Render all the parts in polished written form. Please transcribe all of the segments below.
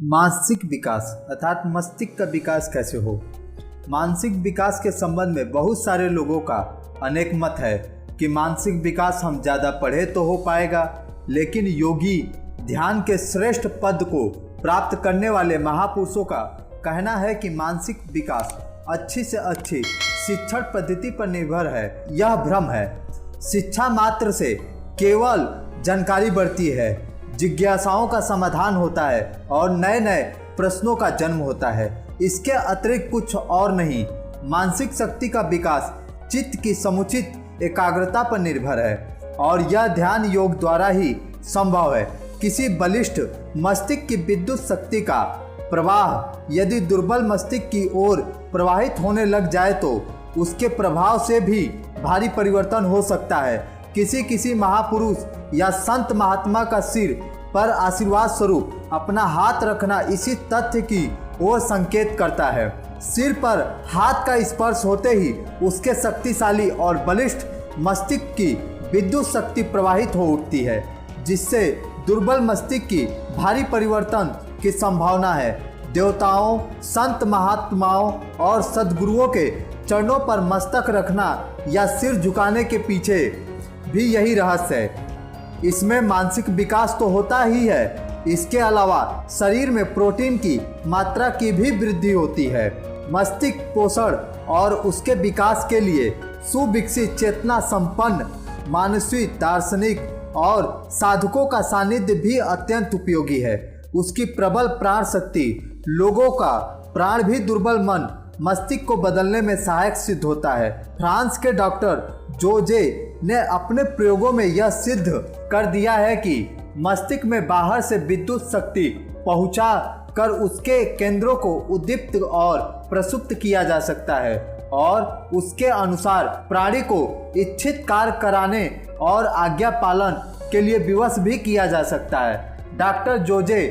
मानसिक विकास अर्थात मस्तिष्क का विकास कैसे हो। मानसिक विकास के संबंध में बहुत सारे लोगों का अनेक मत है कि मानसिक विकास हम ज़्यादा पढ़े तो हो पाएगा, लेकिन योगी ध्यान के श्रेष्ठ पद को प्राप्त करने वाले महापुरुषों का कहना है कि मानसिक विकास अच्छी से अच्छी शिक्षण पद्धति पर निर्भर है। यह भ्रम है। शिक्षा मात्र से केवल जानकारी बढ़ती है, जिज्ञासाओं का समाधान होता है और नए नए प्रश्नों का जन्म होता है। इसके अतिरिक्त कुछ और नहीं। मानसिक शक्ति का विकास चित्त की समुचित एकाग्रता पर निर्भर है और यह ध्यान योग द्वारा ही संभव है। किसी बलिष्ठ मस्तिष्क की विद्युत शक्ति का प्रवाह यदि दुर्बल मस्तिष्क की ओर प्रवाहित होने लग जाए तो उसके प्रभाव से भी भारी परिवर्तन हो सकता है। किसी महापुरुष या संत महात्मा का सिर पर आशीर्वाद स्वरूप अपना हाथ रखना इसी तथ्य की ओर संकेत करता है। सिर पर हाथ का स्पर्श होते ही उसके शक्तिशाली और बलिष्ठ मस्तिष्क की विद्युत शक्ति प्रवाहित हो उठती है, जिससे दुर्बल मस्तिष्क की भारी परिवर्तन की संभावना है। देवताओं, संत महात्माओं और सद्गुरुओं के चरणों पर मस्तक रखना या सिर झुकाने के पीछे भी यही रहस्य है। इसमें मानसिक विकास तो होता ही है, इसके अलावा शरीर में प्रोटीन की मात्रा की भी वृद्धि होती है। मस्तिष्क पोषण और उसके विकास के लिए सुविकसित चेतना संपन्न मानसिक दार्शनिक और साधकों का सानिध्य भी अत्यंत उपयोगी है। उसकी प्रबल प्राण शक्ति लोगों का प्राण भी दुर्बल मन मस्तिष्क को बदलने में सहायक सिद्ध होता है। फ्रांस के डॉक्टर जोजे ने अपने प्रयोगों में यह सिद्ध कर दिया है कि मस्तिष्क में बाहर से विद्युत शक्ति पहुंचा कर उसके केंद्रों को उद्दीप्त और प्रसुप्त किया जा सकता है और उसके अनुसार प्राणी को इच्छित कार्य कराने और आज्ञा पालन के लिए विवश भी किया जा सकता है। डॉक्टर जोजे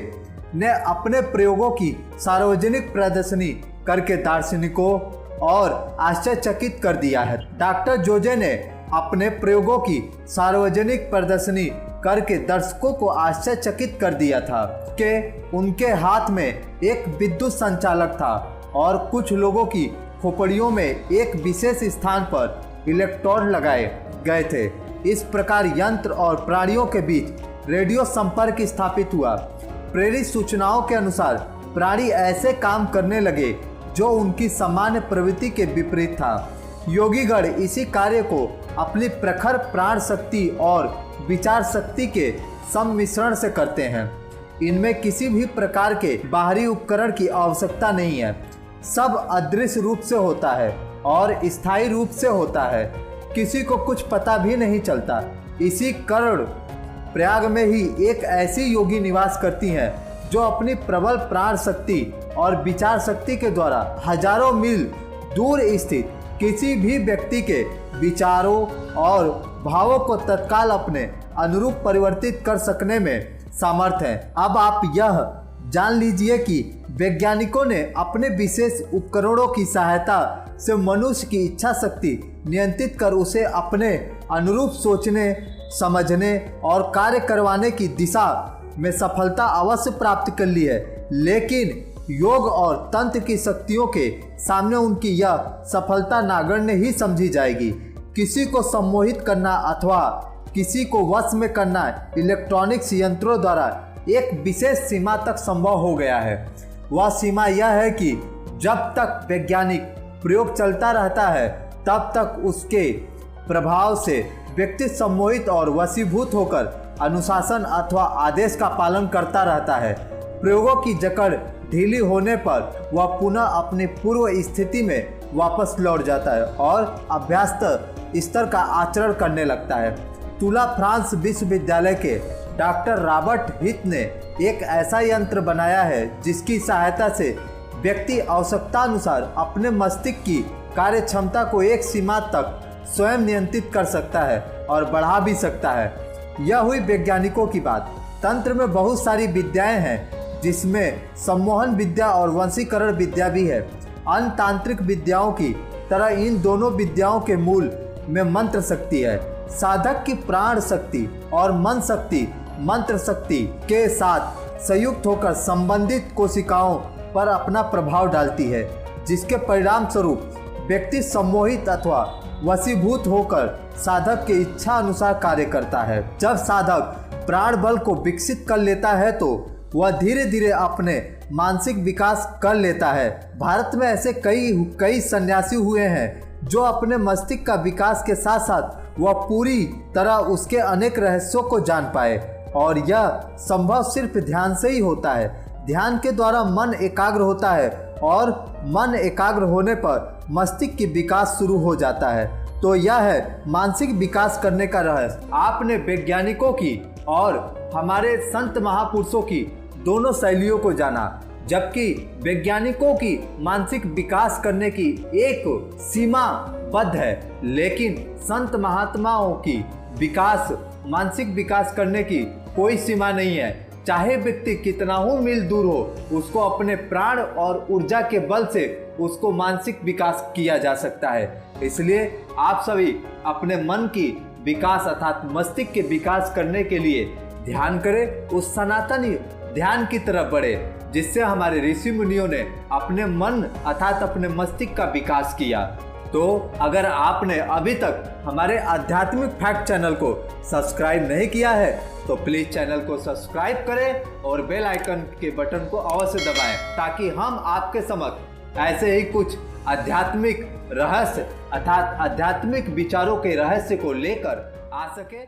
ने अपने प्रयोगों की सार्वजनिक प्रदर्शनी करके दार्शनिकों और आश्चर्यचकित कर दिया है। डॉक्टर जोजे ने अपने प्रयोगों की सार्वजनिक प्रदर्शनी करके दर्शकों को आश्चर्यचकित कर दिया था कि उनके हाथ में एक विद्युत संचालक था और कुछ लोगों की खोपड़ियों में एक विशेष स्थान पर इलेक्ट्रोड लगाए गए थे। इस प्रकार यंत्र और प्राणियों के बीच रेडियो संपर्क स्थापित हुआ। प्रेरित सूचनाओं के अनुसार प्राणी ऐसे काम करने लगे जो उनकी सामान्य प्रवृत्ति के विपरीत था। योगीगण इसी कार्य को अपनी प्रखर प्राण शक्ति और विचार शक्ति के सम्मिश्रण से करते हैं। इनमें किसी भी प्रकार के बाहरी उपकरण की आवश्यकता नहीं है। सब अदृश्य रूप से होता है और स्थायी रूप से होता है। किसी को कुछ पता भी नहीं चलता। इसी कर्ण प्रयाग में ही एक ऐसी योगी निवास करती हैं जो अपनी प्रबल प्राण शक्ति और विचार शक्ति के द्वारा हजारों मील दूर स्थित किसी भी व्यक्ति के विचारों और भावों को तत्काल अपने अनुरूप परिवर्तित कर सकने में सामर्थ है। अब आप यह जान लीजिए कि वैज्ञानिकों ने अपने विशेष उपकरणों की सहायता से मनुष्य की इच्छा शक्ति नियंत्रित कर उसे अपने अनुरूप सोचने, समझने और कार्य करवाने की दिशा में सफलता अवश्य प्राप्त कर ली है, लेकिन योग और तंत्र की शक्तियों के सामने उनकी यह सफलता नागण्य ही समझी जाएगी। किसी को सम्मोहित करना अथवा किसी को वश में करना इलेक्ट्रॉनिक्स यंत्रों द्वारा एक विशेष सीमा तक संभव हो गया है। वह सीमा यह है कि जब तक वैज्ञानिक प्रयोग चलता रहता है तब तक उसके प्रभाव से व्यक्ति सम्मोहित और वशीभूत होकर अनुशासन अथवा आदेश का पालन करता रहता है। प्रयोगों की जकड़ ढीली होने पर वह पुनः अपनी पूर्व स्थिति में वापस लौट जाता है और अभ्यस्त स्तर का आचरण करने लगता है। तुला फ्रांस विश्वविद्यालय के डॉक्टर रॉबर्ट हिथ ने एक ऐसा यंत्र बनाया है जिसकी सहायता से व्यक्ति आवश्यकतानुसार अपने मस्तिष्क की कार्य क्षमता को एक सीमा तक स्वयं नियंत्रित कर सकता है और बढ़ा भी सकता है। यह हुई वैज्ञानिकों की बात। तंत्र में बहुत सारी विद्याएं हैं, जिसमें सम्मोहन विद्या और वशीकरण विद्या भी है। अन्य तांत्रिक विद्याओं की तरह इन दोनों विद्याओं के मूल में मंत्र शक्ति है। साधक की प्राण शक्ति और मन शक्ति मंत्र शक्ति के साथ संयुक्त होकर संबंधित कोशिकाओं पर अपना प्रभाव डालती है, जिसके परिणाम स्वरूप व्यक्ति सम्मोहित अथवा वशीभूत होकर साधक की इच्छा अनुसार कार्य करता है। जब साधक प्राण बल को विकसित कर लेता है तो वह धीरे धीरे अपने मानसिक विकास कर लेता है। भारत में ऐसे कई सन्यासी हुए हैं जो अपने मस्तिष्क का विकास के साथ साथ वह पूरी तरह उसके अनेक रहस्यों को जान पाए, और यह संभव सिर्फ ध्यान से ही होता है। ध्यान के द्वारा मन एकाग्र होता है और मन एकाग्र होने पर मस्तिष्क की विकास शुरू हो जाता है। तो यह है मानसिक विकास करने का रहस्य। आपने वैज्ञानिकों की और हमारे संत महापुरुषों की दोनों शैलियों को जाना, जबकि वैज्ञानिकों की मानसिक विकास करने की एक सीमाबद्ध है, लेकिन संत महात्माओं की मानसिक विकास करने की कोई सीमा नहीं है। चाहे व्यक्ति कितना ही मील दूर हो, उसको अपने प्राण और ऊर्जा के बल से उसको मानसिक विकास किया जा सकता है। इसलिए आप सभी अपने मन की विकास अर्थात मस्तिष्क के विकास करने के लिए ध्यान करें, उस सनातनी ध्यान की तरफ बढ़े जिससे हमारे ऋषि मुनियों ने अपने मन अर्थात अपने मस्तिष्क का विकास किया। तो अगर आपने अभी तक हमारे आध्यात्मिक फैक्ट चैनल को सब्सक्राइब नहीं किया है तो प्लीज चैनल को सब्सक्राइब करें और बेल आइकन के बटन को अवश्य दबाएं, ताकि हम आपके समक्ष ऐसे ही कुछ आध्यात्मिक रहस्य अर्थात आध्यात्मिक विचारों के रहस्य को लेकर आ सके।